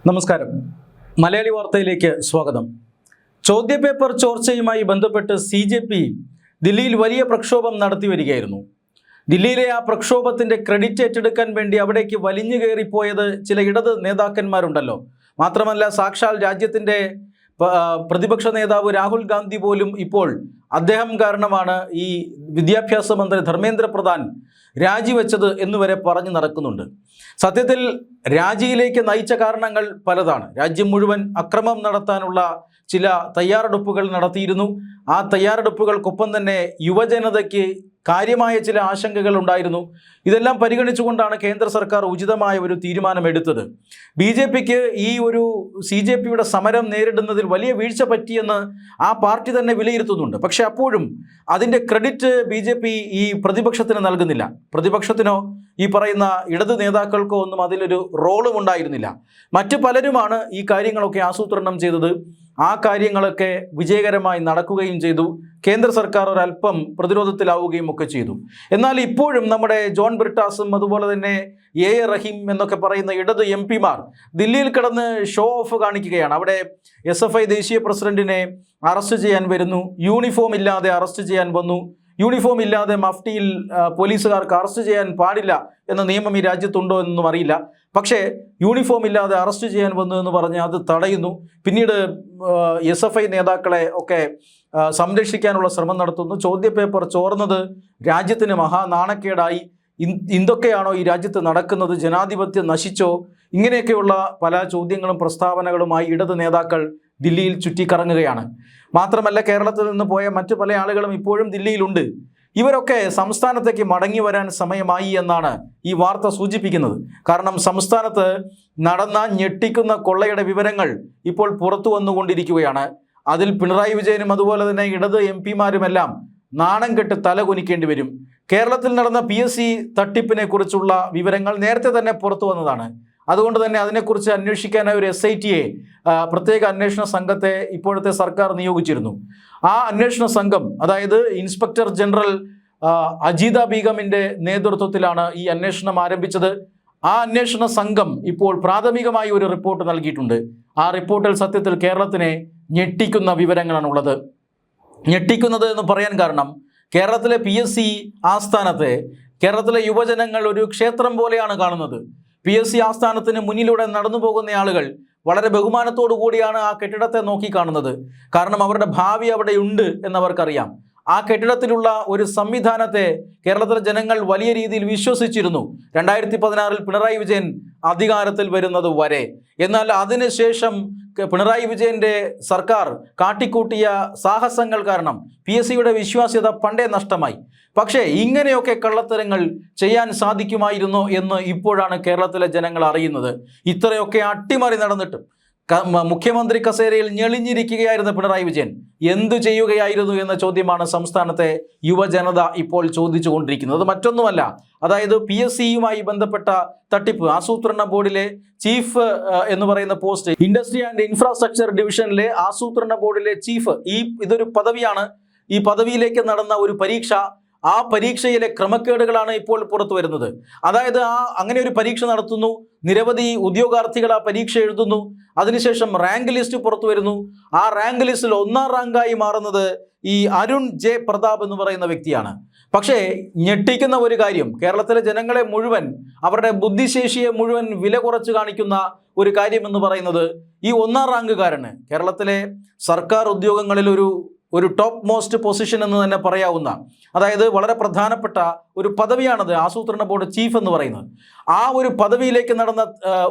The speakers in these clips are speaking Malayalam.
നമസ്കാരം. മലയാളി വാർത്തയിലേക്ക് സ്വാഗതം. ചോദ്യപേപ്പർ ചോർച്ചയുമായി ബന്ധപ്പെട്ട് CJP ദില്ലിയിൽ വലിയ പ്രക്ഷോഭം നടത്തി വരികയായിരുന്നു. ദില്ലിയിലെ ആ പ്രക്ഷോഭത്തിൻ്റെ ക്രെഡിറ്റ് ഏറ്റെടുക്കാൻ വേണ്ടി അവിടേക്ക് വലിഞ്ഞു കയറിപ്പോയത് ചില ഇടത് നേതാക്കന്മാരുണ്ടല്ലോ. മാത്രമല്ല, സാക്ഷാൽ രാജ്യത്തിൻ്റെ പ്രതിപക്ഷ നേതാവ് രാഹുൽ ഗാന്ധി പോലും ഇപ്പോൾ അദ്ദേഹം കാരണമാണ് ഈ വിദ്യാഭ്യാസ മന്ത്രി ധർമ്മേന്ദ്ര പ്രധാൻ രാജിവെച്ചത് എന്നുവരെ പറഞ്ഞു നടക്കുന്നുണ്ട്. സത്യത്തിൽ രാജിയിലേക്ക് നയിച്ച കാരണങ്ങൾ പലതാണ്. രാജ്യം മുഴുവൻ അക്രമം നടത്താനുള്ള ചില തയ്യാറെടുപ്പുകൾ നടത്തിയിരുന്നു. ആ തയ്യാറെടുപ്പുകൾക്കൊപ്പം തന്നെ യുവജനതയ്ക്ക് കാര്യമായ ചില ആശങ്കകൾ ഉണ്ടായിരുന്നു. ഇതെല്ലാം പരിഗണിച്ചുകൊണ്ടാണ് കേന്ദ്ര സർക്കാർ ഉചിതമായ ഒരു തീരുമാനമെടുത്തത്. BJPക്ക് ഈ ഒരു CJPയുടെ സമരം നേരിടുന്നതിൽ വലിയ വീഴ്ച പറ്റിയെന്ന് ആ പാർട്ടി തന്നെ വിലയിരുത്തുന്നുണ്ട്. പക്ഷെ അപ്പോഴും അതിൻ്റെ ക്രെഡിറ്റ് BJP ഈ പ്രതിപക്ഷത്തിന് നൽകുന്നില്ല. പ്രതിപക്ഷത്തിനോ ഈ പറയുന്ന ഇടത് നേതാക്കൾക്കോ ഒന്നും അതിലൊരു റോളും ഉണ്ടായിരുന്നില്ല. മറ്റു പലരുമാണ് ഈ കാര്യങ്ങളൊക്കെ ആസൂത്രണം ചെയ്തത്. ആ കാര്യങ്ങളൊക്കെ വിജയകരമായി നടക്കുകയും ചെയ്തു. കേന്ദ്ര സർക്കാർ ഒരല്പം പ്രതിരോധത്തിലാവുകയും ഒക്കെ ചെയ്തു. എന്നാൽ ഇപ്പോഴും നമ്മുടെ ജോൺ ബ്രിട്ടാസും അതുപോലെ തന്നെ A റഹീം എന്നൊക്കെ പറയുന്ന ഇടത് MP-മാർ ദില്ലിയിൽ കിടന്ന് ഷോ ഓഫ് കാണിക്കുകയാണ്. അവിടെ SFI ദേശീയ പ്രസിഡന്റിനെ അറസ്റ്റ് ചെയ്യാൻ വരുന്നു. യൂണിഫോം ഇല്ലാതെ അറസ്റ്റ് ചെയ്യാൻ വന്നു. യൂണിഫോം ഇല്ലാതെ മഫ്റ്റിയിൽ പോലീസുകാർക്ക് അറസ്റ്റ് ചെയ്യാൻ പാടില്ല എന്ന നിയമം ഈ രാജ്യത്തുണ്ടോ എന്നൊന്നും അറിയില്ല. പക്ഷേ യൂണിഫോം ഇല്ലാതെ അറസ്റ്റ് ചെയ്യാൻ വന്നു എന്ന് പറഞ്ഞ് അത് തടയുന്നു. പിന്നീട് SFI നേതാക്കളെ ഒക്കെ സംരക്ഷിക്കാനുള്ള ശ്രമം നടത്തുന്നു. ചോദ്യപേപ്പർ ചോർന്നത് രാജ്യത്തിന് മഹാനാണക്കേടായി. എന്തൊക്കെയാണോ ഈ രാജ്യത്ത് നടക്കുന്നത്? ജനാധിപത്യം നശിച്ചോ? ഇങ്ങനെയൊക്കെയുള്ള പല ചോദ്യങ്ങളും പ്രസ്താവനകളുമായി ഇടത് നേതാക്കൾ ദില്ലിയിൽ ചുറ്റിക്കറങ്ങുകയാണ്. മാത്രമല്ല, കേരളത്തിൽ നിന്ന് പോയ മറ്റു പല ആളുകളും ഇപ്പോഴും ദില്ലിയിലുണ്ട്. ഇവരൊക്കെ സംസ്ഥാനത്തേക്ക് മടങ്ങി വരാൻ സമയമായി എന്നാണ് ഈ വാർത്ത സൂചിപ്പിക്കുന്നത്. കാരണം സംസ്ഥാനത്ത് നടന്ന ഞെട്ടിക്കുന്ന കൊള്ളയുടെ വിവരങ്ങൾ ഇപ്പോൾ പുറത്തു വന്നുകൊണ്ടിരിക്കുകയാണ്. അതിൽ പിണറായി വിജയനും അതുപോലെ തന്നെ ഇടത് MP-മാരുമെല്ലാം നാണം കെട്ട് തലകുനിക്കേണ്ടി വരും. കേരളത്തിൽ നടന്ന PSC തട്ടിപ്പിനെ കുറിച്ചുള്ള വിവരങ്ങൾ നേരത്തെ തന്നെ പുറത്തു വന്നതാണ്. അതുകൊണ്ട് തന്നെ അതിനെക്കുറിച്ച് അന്വേഷിക്കാനായി ഒരു SITയെ പ്രത്യേക അന്വേഷണ സംഘത്തെ ഇപ്പോഴത്തെ സർക്കാർ നിയോഗിച്ചിരുന്നു. ആ അന്വേഷണ സംഘം, അതായത് ഇൻസ്പെക്ടർ ജനറൽ അജീത ബീഗമിൻ്റെ നേതൃത്വത്തിലാണ് ഈ അന്വേഷണം ആരംഭിച്ചത്. ആ അന്വേഷണ സംഘം ഇപ്പോൾ പ്രാഥമികമായി ഒരു റിപ്പോർട്ട് നൽകിയിട്ടുണ്ട്. ആ റിപ്പോർട്ടിൽ സത്യത്തിൽ കേരളത്തിനെ ഞെട്ടിക്കുന്ന വിവരങ്ങളാണുള്ളത്. ഞെട്ടിക്കുന്നത് എന്ന് പറയാൻ കാരണം, കേരളത്തിലെ PSC ആസ്ഥാനത്തെ കേരളത്തിലെ യുവജനങ്ങൾ ഒരു ക്ഷേത്രം പോലെയാണ് കാണുന്നത്. PSC ആസ്ഥാനത്തിന് മുന്നിലൂടെ നടന്നു പോകുന്ന ആളുകൾ വളരെ ബഹുമാനത്തോടു കൂടിയാണ് ആ കെട്ടിടത്തെ നോക്കിക്കാണുന്നത്. കാരണം അവരുടെ ഭാവി അവിടെയുണ്ട് എന്നവർക്കറിയാം. ആ കെട്ടിടത്തിലുള്ള ഒരു സംവിധാനത്തെ കേരളത്തിലെ ജനങ്ങൾ വലിയ രീതിയിൽ വിശ്വസിച്ചിരുന്നു 2016 പിണറായി വിജയൻ അധികാരത്തിൽ വരുന്നത് വരെ. എന്നാൽ അതിനുശേഷം പിണറായി വിജയൻ്റെ സർക്കാർ കാട്ടിക്കൂട്ടിയ സാഹസങ്ങൾ കാരണം PSCയുടെ വിശ്വാസ്യത പണ്ടേ നഷ്ടമായി. പക്ഷേ ഇങ്ങനെയൊക്കെ കള്ളത്തരങ്ങൾ ചെയ്യാൻ സാധിക്കുമായിരുന്നോ എന്ന് ഇപ്പോഴാണ് കേരളത്തിലെ ജനങ്ങൾ അറിയുന്നത്. ഇത്രയൊക്കെ അട്ടിമറി നടന്നിട്ടും മുഖ്യമന്ത്രി കസേരയിൽ ഞെളിഞ്ഞിരിക്കുകയായിരുന്ന പിണറായി വിജയൻ എന്തു ചെയ്യുകയായിരുന്നു എന്ന ചോദ്യമാണ് സംസ്ഥാനത്തെ യുവജനത ഇപ്പോൾ ചോദിച്ചുകൊണ്ടിരിക്കുന്നത്. അത് മറ്റൊന്നുമല്ല, അതായത് PSCയുമായി ബന്ധപ്പെട്ട തട്ടിപ്പ്, ആസൂത്രണ ബോർഡിലെ ചീഫ് എന്ന് പറയുന്ന പോസ്റ്റ്, ഇൻഡസ്ട്രി ആൻഡ് ഇൻഫ്രാസ്ട്രക്ചർ ഡിവിഷനിലെ ആസൂത്രണ ബോർഡിലെ ചീഫ്, ഇതൊരു പദവിയാണ്. ഈ പദവിയിലേക്ക് നടന്ന ഒരു പരീക്ഷ, ആ പരീക്ഷയിലെ ക്രമക്കേടുകളാണ് ഇപ്പോൾ പുറത്തു വരുന്നത്. അതായത് അങ്ങനെ ഒരു പരീക്ഷ നടത്തുന്നു, നിരവധി ഉദ്യോഗാർത്ഥികൾ ആ പരീക്ഷ എഴുതുന്നു, അതിനുശേഷം റാങ്ക് ലിസ്റ്റ് പുറത്തു വരുന്നു. ആ റാങ്ക് ലിസ്റ്റിൽ 1ാം റാങ്കായി മാറുന്നത് ഈ അരുൺ J. പ്രതാപ് എന്ന് പറയുന്ന വ്യക്തിയാണ്. പക്ഷേ ഞെട്ടിക്കുന്ന ഒരു കാര്യം, കേരളത്തിലെ ജനങ്ങളെ മുഴുവൻ, അവരുടെ ബുദ്ധിശേഷിയെ മുഴുവൻ വില കുറച്ച് കാണിക്കുന്ന ഒരു കാര്യം എന്ന് പറയുന്നത്, ഈ 1ാം റാങ്കുകാരന് കേരളത്തിലെ സർക്കാർ ഉദ്യോഗങ്ങളിൽ ഒരു ടോപ്പ് മോസ്റ്റ് പൊസിഷൻ എന്ന് തന്നെ പറയാവുന്ന, അതായത് വളരെ പ്രധാനപ്പെട്ട ഒരു പദവിയാണത്, ആസൂത്രണ ബോർഡ് ചീഫ് എന്ന് പറയുന്നത്. ആ ഒരു പദവിയിലേക്ക് നടന്ന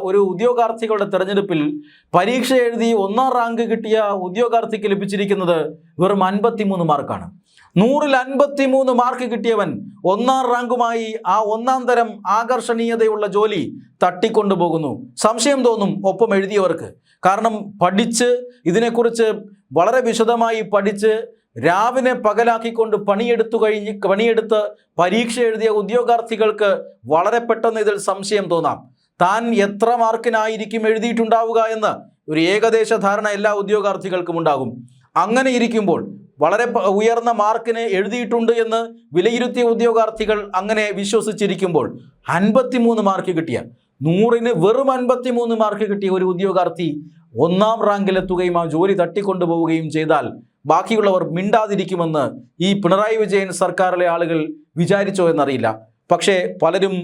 ഒരു ഉദ്യോഗാർത്ഥികളുടെ തെരഞ്ഞെടുപ്പിൽ പരീക്ഷ എഴുതി 1ാം റാങ്ക് കിട്ടിയ ഉദ്യോഗാർത്ഥിക്ക് ലഭിച്ചിരിക്കുന്നത് വെറും 53 മാർക്കാണ്. 100ൽ 53 മാർക്ക് കിട്ടിയവൻ 1ാം റാങ്കുമായി ആ 1ാം തരം ആകർഷണീയതയുള്ള ജോലി തട്ടിക്കൊണ്ടുപോകുന്നു. സംശയം തോന്നും ഒപ്പം എഴുതിയവർക്ക്. കാരണം പഠിച്ച് ഇതിനെക്കുറിച്ച് വളരെ വിശദമായി പഠിച്ച് രാവിനെ പകലാക്കിക്കൊണ്ട് പണിയെടുത്ത് പരീക്ഷ എഴുതിയ ഉദ്യോഗാർത്ഥികൾക്ക് വളരെ പെട്ടെന്ന് ഇതിൽ സംശയം തോന്നാം. താൻ എത്ര മാർക്കിനായിരിക്കും എഴുതിയിട്ടുണ്ടാവുക എന്ന് ഒരു ഏകദേശ ധാരണ എല്ലാ ഉദ്യോഗാർത്ഥികൾക്കും ഉണ്ടാകും. അങ്ങനെ ഇരിക്കുമ്പോൾ വളരെ ഉയർന്ന മാർക്കിന് എഴുതിയിട്ടുണ്ട് എന്ന് വിലയിരുത്തിയ ഉദ്യോഗാർത്ഥികൾ അങ്ങനെ വിശ്വസിച്ചിരിക്കുമ്പോൾ 53 മാർക്ക് കിട്ടിയ 100-ന് വെറും 53 മാർക്ക് കിട്ടിയ ഒരു ഉദ്യോഗാർത്ഥി 1ാം റാങ്കിലെത്തുകയും ആ ജോലി തട്ടിക്കൊണ്ടുപോവുകയും ചെയ്താൽ ബാക്കിയുള്ളവർ മിണ്ടാതിരിക്കുമെന്ന് ഈ പിണറായി വിജയൻ സർക്കാരിലെ ആളുകൾ വിചാരിച്ചോ എന്നറിയില്ല. പക്ഷേ പലരും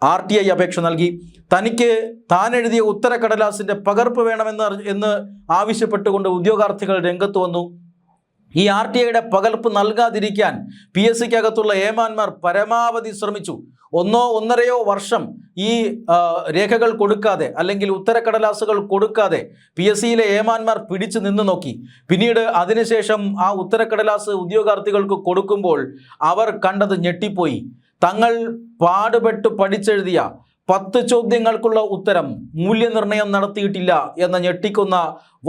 RTI അപേക്ഷ നൽകി. തനിക്ക് താൻ എഴുതിയ ഉത്തരക്കടലാസിൻ്റെ പകർപ്പ് വേണമെന്ന് ആവശ്യപ്പെട്ടുകൊണ്ട് ഉദ്യോഗാർത്ഥികൾ രംഗത്ത് വന്നു. ഈ RTIയുടെ പകർപ്പ് നൽകാതിരിക്കാൻ PSCക്കകത്തുള്ള ഏമാന്മാർ പരമാവധി ശ്രമിച്ചു. 1-1.5 വർഷം ഈ രേഖകൾ കൊടുക്കാതെ അല്ലെങ്കിൽ ഉത്തരക്കടലാസുകൾ കൊടുക്കാതെ PSCയിലെ ഏമാന്മാർ പിടിച്ചു നിന്ന് നോക്കി. പിന്നീട് അതിനുശേഷം ആ ഉത്തരക്കടലാസ് ഉദ്യോഗാർത്ഥികൾക്ക് കൊടുക്കുമ്പോൾ അവർ കണ്ടത് ഞെട്ടിപ്പോയി. തങ്ങൾ പാടുപെട്ട് പഠിച്ചെഴുതിയ 10 ചോദ്യങ്ങൾക്കുള്ള ഉത്തരം മൂല്യനിർണ്ണയം നടത്തിയിട്ടില്ല എന്ന ഞെട്ടിക്കുന്ന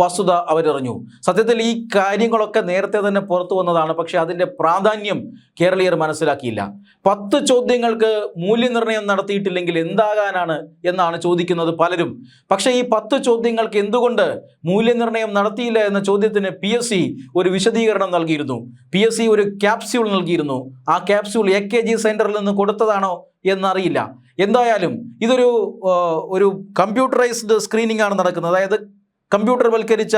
വസ്തുത അവരറിഞ്ഞു. സത്യത്തിൽ ഈ കാര്യങ്ങളൊക്കെ നേരത്തെ തന്നെ പുറത്തു വന്നതാണ്. പക്ഷേ അതിൻ്റെ പ്രാധാന്യം കേരളീയർ മനസ്സിലാക്കിയില്ല. 10 ചോദ്യങ്ങൾക്ക് മൂല്യനിർണ്ണയം നടത്തിയിട്ടില്ലെങ്കിൽ എന്താകാനാണ് എന്നാണ് ചോദിക്കുന്നത് പലരും. പക്ഷേ ഈ 10 ചോദ്യങ്ങൾക്ക് എന്തുകൊണ്ട് മൂല്യനിർണ്ണയം നടത്തിയില്ല എന്ന ചോദ്യത്തിന് PSC ഒരു വിശദീകരണം നൽകിയിരുന്നു. PSC ഒരു ക്യാപ്സ്യൂൾ നൽകിയിരുന്നു. ആ ക്യാപ്സ്യൂൾ AKG സെൻറ്ററിൽ നിന്ന് കൊടുത്തതാണോ എന്നറിയില്ല. എന്തായാലും ഇതൊരു കമ്പ്യൂട്ടറൈസ്ഡ് സ്ക്രീനിങ് ആണ് നടക്കുന്നത്. അതായത് കമ്പ്യൂട്ടർവൽക്കരിച്ച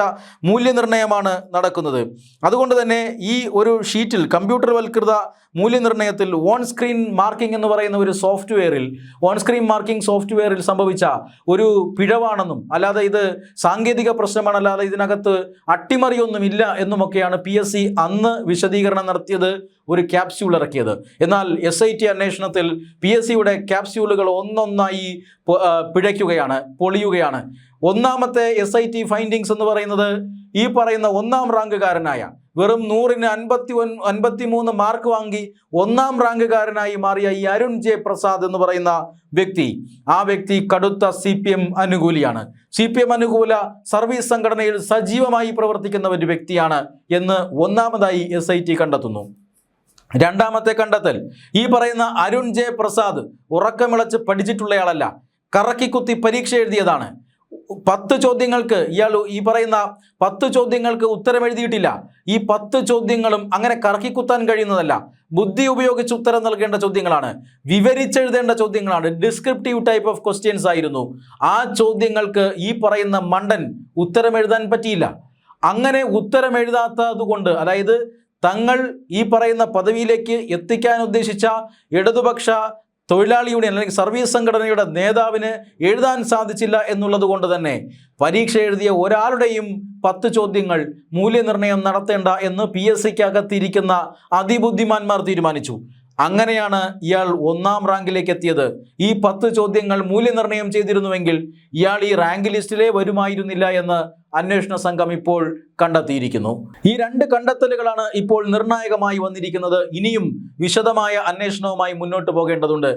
മൂല്യനിർണ്ണയമാണ് നടക്കുന്നത്. അതുകൊണ്ട് തന്നെ ഈ ഒരു ഷീറ്റിൽ കമ്പ്യൂട്ടർവൽകൃത മൂല്യനിർണ്ണയത്തിൽ ഓൺ സ്ക്രീൻ മാർക്കിംഗ് എന്ന് പറയുന്ന ഒരു സോഫ്റ്റ്വെയറിൽ സംഭവിച്ച ഒരു പിഴവാണെന്നും അല്ലാതെ ഇത് സാങ്കേതിക പ്രശ്നമാണല്ലാതെ ഇതിനകത്ത് അട്ടിമറിയൊന്നുമില്ല എന്നുമൊക്കെയാണ് PSC അന്ന് വിശദീകരണം നടത്തിയത്, ഒരു ക്യാപ്സ്യൂൾ ഇറക്കിയത്. എന്നാൽ SIT അന്വേഷണത്തിൽ PSCയുടെ ക്യാപ്സ്യൂളുകൾ ഒന്നൊന്നായി പൊളിയുകയാണ്. ഒന്നാമത്തെ SIT ഫൈൻഡിങ്സ് എന്ന് പറയുന്നത് ഈ പറയുന്ന 1ാം റാങ്കുകാരനായ വെറും 100-ന് 53 മാർക്ക് വാങ്ങി 1ാം റാങ്കുകാരനായി മാറിയ ഈ അരുൺ ജെ പ്രസാദ് എന്ന് പറയുന്ന ആ വ്യക്തി കടുത്ത CPM അനുകൂലിയാണ്. CPM അനുകൂല സർവീസ് സംഘടനയിൽ സജീവമായി പ്രവർത്തിക്കുന്ന ഒരു വ്യക്തിയാണ് എന്ന് ഒന്നാമതായി SIT കണ്ടെത്തുന്നു. രണ്ടാമത്തെ കണ്ടെത്തൽ, ഈ പറയുന്ന അരുൺ ജെ പ്രസാദ് ഉറക്കമിളച്ച് പഠിച്ചിട്ടുള്ളയാളല്ല, കറക്കിക്കുത്തി പരീക്ഷ എഴുതിയതാണ്. 10 ചോദ്യങ്ങൾക്ക് ഈ പറയുന്ന 10 ചോദ്യങ്ങൾക്ക് ഉത്തരം എഴുതിയിട്ടില്ല. ഈ 10 ചോദ്യങ്ങളും അങ്ങനെ കറക്കിക്കുത്താൻ കഴിയുന്നതല്ല. ബുദ്ധി ഉപയോഗിച്ച് ഉത്തരം നൽകേണ്ട ചോദ്യങ്ങളാണ്, വിവരിച്ചെഴുതേണ്ട ചോദ്യങ്ങളാണ്, ഡിസ്ക്രിപ്റ്റീവ് ടൈപ്പ് ഓഫ് ക്വസ്റ്റ്യൻസ് ആയിരുന്നു. ആ ചോദ്യങ്ങൾക്ക് ഈ പറയുന്ന മണ്ടൻ ഉത്തരം എഴുതാൻ പറ്റിയില്ല. അങ്ങനെ ഉത്തരം എഴുതാത്തത് കൊണ്ട്, അതായത് തങ്ങൾ ഈ പറയുന്ന പദവിയിലേക്ക് എത്തിക്കാൻ ഉദ്ദേശിച്ച ഇടതുപക്ഷ തൊഴിലാളി യൂണിയൻ അല്ലെങ്കിൽ സർവീസ് സംഘടനയുടെ നേതാവിന് എഴുതാൻ സാധിച്ചില്ല എന്നുള്ളത് കൊണ്ട് തന്നെ പരീക്ഷ എഴുതിയ ഒരാളുടെയും 10 ചോദ്യങ്ങൾ മൂല്യനിർണ്ണയം നടത്തേണ്ട എന്ന് PSCക്കകത്തിരിക്കുന്ന അതിബുദ്ധിമാന്മാർ തീരുമാനിച്ചു. അങ്ങനെയാണ് ഇയാൾ 1ാം റാങ്കിലേക്ക് എത്തിയത്. ഈ 10 ചോദ്യങ്ങൾ മൂല്യനിർണ്ണയം ചെയ്തിരുന്നുവെങ്കിൽ ഇയാൾ ഈ റാങ്ക് ലിസ്റ്റിലേ വരുമായിരുന്നില്ല എന്ന് അന്വേഷണ സംഘം ഇപ്പോൾ കണ്ടെത്തിയിരിക്കുന്നു. ഈ 2 കണ്ടെത്തലുകളാണ് ഇപ്പോൾ നിർണായകമായി വന്നിരിക്കുന്നത്. ഇനിയും വിശദമായ അന്വേഷണവുമായി മുന്നോട്ട് പോകേണ്ടതുണ്ട്.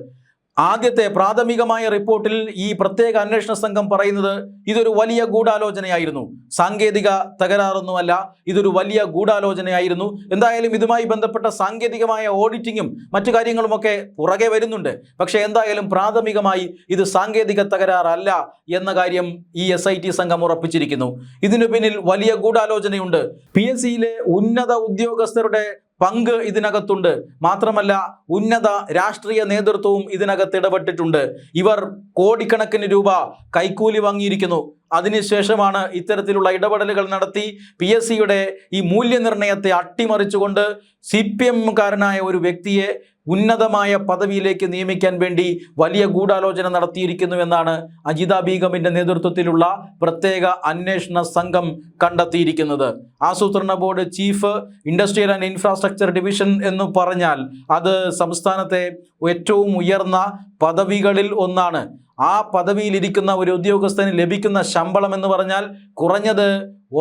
ആദ്യത്തെ പ്രാഥമികമായ റിപ്പോർട്ടിൽ ഈ പ്രത്യേക അന്വേഷണ സംഘം പറയുന്നത് ഇതൊരു വലിയ ഗൂഢാലോചനയായിരുന്നു, സാങ്കേതിക തകരാറൊന്നുമല്ല, ഇതൊരു വലിയ ഗൂഢാലോചനയായിരുന്നു. എന്തായാലും ഇതുമായി ബന്ധപ്പെട്ട സാങ്കേതികമായ ഓഡിറ്റിങ്ങും മറ്റു കാര്യങ്ങളുമൊക്കെ പുറകെ വരുന്നുണ്ട്. പക്ഷേ എന്തായാലും പ്രാഥമികമായി ഇത് സാങ്കേതിക തകരാറല്ല എന്ന കാര്യം ഈ SIT സംഘം ഉറപ്പിച്ചിരിക്കുന്നു. ഇതിനു പിന്നിൽ വലിയ ഗൂഢാലോചനയുണ്ട്. PSCയിലെ ഉന്നത ഉദ്യോഗസ്ഥരുടെ പങ്ക് ഇതിനകത്തുണ്ട്. മാത്രമല്ല ഉന്നത രാഷ്ട്രീയ നേതൃത്വവും ഇതിനകത്ത് ഇടപെട്ടിട്ടുണ്ട്. ഇവർ കോടിക്കണക്കിന് രൂപ കൈക്കൂലി വാങ്ങിയിരിക്കുന്നു. അതിനുശേഷമാണ് ഇത്തരത്തിലുള്ള ഇടപെടലുകൾ നടത്തി PSCയുടെ ഈ മൂല്യനിർണ്ണയത്തെ അട്ടിമറിച്ചുകൊണ്ട് CPMകാരനായ ഒരു വ്യക്തിയെ ഉന്നതമായ പദവിയിലേക്ക് നിയമിക്കാൻ വേണ്ടി വലിയ ഗൂഢാലോചന നടത്തിയിരിക്കുന്നുവെന്നാണ് അജിത ബീഗമിൻ്റെ നേതൃത്വത്തിലുള്ള പ്രത്യേക അന്വേഷണ സംഘം കണ്ടെത്തിയിരിക്കുന്നത്. ആസൂത്രണ board chief, industrial and infrastructure division എന്ന് പറഞ്ഞാൽ അത് സംസ്ഥാനത്തെ ഏറ്റവും ഉയർന്ന പദവികളിൽ ഒന്നാണ്. ആ പദവിയിലിരിക്കുന്ന ഒരു ഉദ്യോഗസ്ഥന് ലഭിക്കുന്ന ശമ്പളം എന്ന് പറഞ്ഞാൽ കുറഞ്ഞത്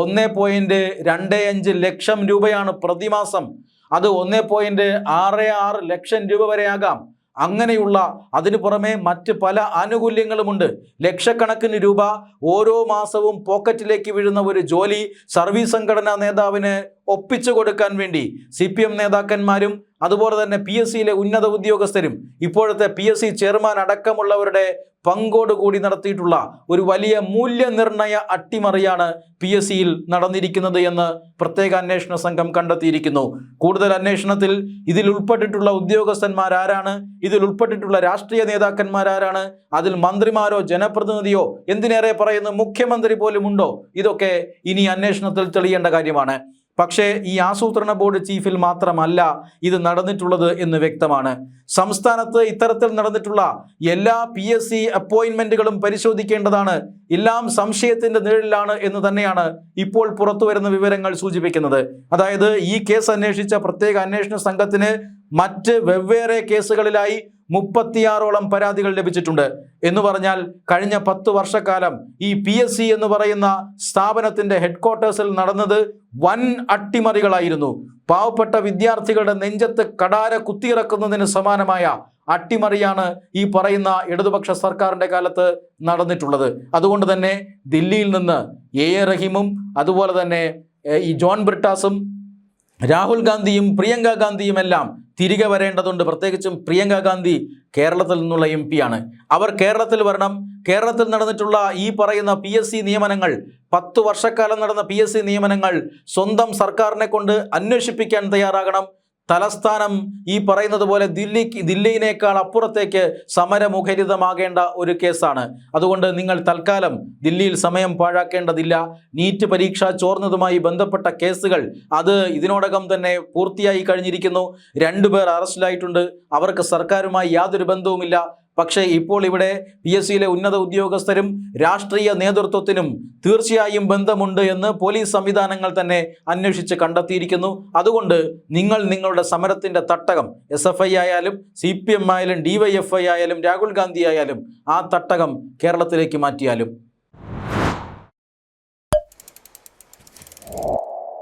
1.25 ലക്ഷം രൂപയാണ് പ്രതിമാസം. അത് 1.66 ലക്ഷം രൂപ വരെയാകാം. അങ്ങനെയുള്ള അതിനു പുറമെ മറ്റ് പല ആനുകൂല്യങ്ങളുമുണ്ട്. ലക്ഷക്കണക്കിന് രൂപ ഓരോ മാസവും പോക്കറ്റിലേക്ക് വീഴുന്ന ഒരു ജോലി സർവീസ് സംഘടനാ നേതാവിന് ഒപ്പിച്ചു കൊടുക്കാൻ വേണ്ടി CPM നേതാക്കന്മാരും അതുപോലെ തന്നെ PSCയിലെ ഉന്നത ഉദ്യോഗസ്ഥരും ഇപ്പോഴത്തെ PSC ചെയർമാൻ അടക്കമുള്ളവരുടെ പങ്കോടുകൂടി നടത്തിയിട്ടുള്ള ഒരു വലിയ മൂല്യനിർണയ അട്ടിമറിയാണ് PSCയിൽ നടന്നിരിക്കുന്നത് എന്ന് പ്രത്യേക അന്വേഷണ സംഘം കണ്ടെത്തിയിരിക്കുന്നു. കൂടുതൽ അന്വേഷണത്തിൽ ഇതിൽ ഉൾപ്പെട്ടിട്ടുള്ള ഉദ്യോഗസ്ഥന്മാരാരാണ്, ഇതിൽ ഉൾപ്പെട്ടിട്ടുള്ള രാഷ്ട്രീയ നേതാക്കന്മാരാരാണ്, അതിൽ മന്ത്രിമാരോ ജനപ്രതിനിധിയോ, എന്തിനേറെ പറയുന്നു മുഖ്യമന്ത്രി പോലും ഉണ്ടോ, ഇതൊക്കെ ഇനി അന്വേഷണത്തിൽ തെളിയേണ്ട കാര്യമാണ്. പക്ഷേ ഈ ആസൂത്രണ ബോർഡ് ചീഫിൽ മാത്രമല്ല ഇത് നടന്നിട്ടുള്ളത് എന്ന് വ്യക്തമാണ്. സംസ്ഥാനത്ത് ഇത്തരത്തിൽ നടന്നിട്ടുള്ള എല്ലാ PSC അപ്പോയിന്റ്മെന്റുകളും പരിശോധിക്കേണ്ടതാണ്. എല്ലാം സംശയത്തിന്റെ നിഴലിലാണ് എന്ന് തന്നെയാണ് ഇപ്പോൾ പുറത്തു വരുന്ന വിവരങ്ങൾ സൂചിപ്പിക്കുന്നത്. അതായത് ഈ കേസ് അന്വേഷിച്ച പ്രത്യേക അന്വേഷണ സംഘത്തിന് മറ്റ് വെവ്വേറെ കേസുകളിലായി 36ഓളം പരാതികൾ ലഭിച്ചിട്ടുണ്ട്. എന്ന് പറഞ്ഞാൽ കഴിഞ്ഞ 10 വർഷക്കാലം ഈ PSC എന്ന് പറയുന്ന സ്ഥാപനത്തിന്റെ ഹെഡ്ക്വാർട്ടേഴ്സിൽ നടന്നത് വൻ അട്ടിമറികളായിരുന്നു. പാവപ്പെട്ട വിദ്യാർത്ഥികളുടെ നെഞ്ചത്ത് കടാര കുത്തിയിറക്കുന്നതിന് സമാനമായ അട്ടിമറിയാണ് ഈ പറയുന്ന ഇടതുപക്ഷ സർക്കാരിന്റെ കാലത്ത് നടന്നിട്ടുള്ളത്. അതുകൊണ്ട് തന്നെ ദില്ലിയിൽ നിന്ന് A.A. റഹീമും അതുപോലെ തന്നെ ഈ ജോൺ ബ്രിട്ടാസും രാഹുൽ ഗാന്ധിയും പ്രിയങ്ക ഗാന്ധിയും എല്ലാം തിരികെ വരേണ്ടതുണ്ട്. പ്രത്യേകിച്ചും പ്രിയങ്ക ഗാന്ധി കേരളത്തിൽ നിന്നുള്ള MP ആണ്. അവർ കേരളത്തിൽ വരണം. കേരളത്തിൽ നടന്നിട്ടുള്ള ഈ പറയുന്ന PSC നിയമനങ്ങൾ, 10 വർഷക്കാലം നടന്ന PSC നിയമനങ്ങൾ സ്വന്തം സർക്കാരിനെ കൊണ്ട് അന്വേഷിപ്പിക്കാൻ തയ്യാറാകണം. തലസ്ഥാനം ഈ പറയുന്നത് പോലെ ദില്ലിയിനേക്കാൾ അപ്പുറത്തേക്ക് സമരമുഖരിതമാകേണ്ട ഒരു കേസാണ്. അതുകൊണ്ട് നിങ്ങൾ തൽക്കാലം ദില്ലിയിൽ സമയം പാഴാക്കേണ്ടതില്ല. നീറ്റ് പരീക്ഷ ചോർന്നതുമായി ബന്ധപ്പെട്ട കേസുകൾ അത് ഇതിനോടകം തന്നെ പൂർത്തിയായി കഴിഞ്ഞിരിക്കുന്നു. 2 പേർ അറസ്റ്റിലായിട്ടുണ്ട്. അവർക്ക് സർക്കാരുമായി യാതൊരു ബന്ധവുമില്ല. പക്ഷേ ഇപ്പോൾ ഇവിടെ PSCയിലെ ഉന്നത ഉദ്യോഗസ്ഥരും രാഷ്ട്രീയ നേതൃത്വത്തിനും തീർച്ചയായും ബന്ധമുണ്ട് എന്ന് പോലീസ് സംവിധാനങ്ങൾ തന്നെ അന്വേഷിച്ച് കണ്ടെത്തിയിരിക്കുന്നു. അതുകൊണ്ട് നിങ്ങൾ നിങ്ങളുടെ സമരത്തിൻ്റെ തട്ടകം SFI ആയാലും CPM ആയാലും DYFI ആയാലും രാഹുൽ ഗാന്ധി ആയാലും ആ തട്ടകം കേരളത്തിലേക്ക് മാറ്റിയാലും